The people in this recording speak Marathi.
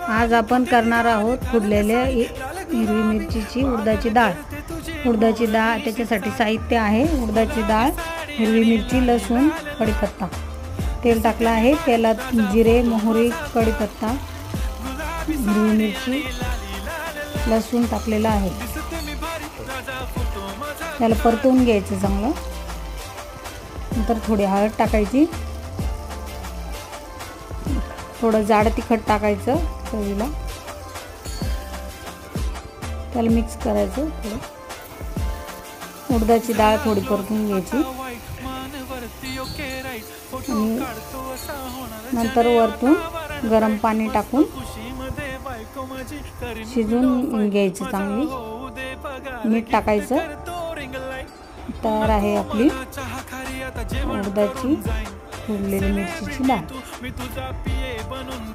आज आपण करणार आहोत फोडलेल्या हिरवी मिरचीची उडदाची डाळ। उडदाची डाळ त्याच्यासाठी साहित्य आहे उडदाची डाळ, हिरवी मिरची, लसूण, कढीपत्ता। तेल टाकलं आहे, तेलात जिरे, मोहरी, कढीपत्ता, हिरवी मिरची, लसूण टाकलेला आहे। त्याला परतवून घ्यायचं चांगलं। नंतर थोडी हळद टाकायची, थोडं जाड तिखट टाकायचं चवीला। त्याला मिक्स करायचं थोडं। उडदाची डाळ थोडी परतून घ्यायची आणि नंतर वरतून गरम पाणी टाकून शिजवून घ्यायचं चांगली। मीठ टाकायचं। तयार आहे आपली उडदाची फोडलेली मिरचीची डाळ।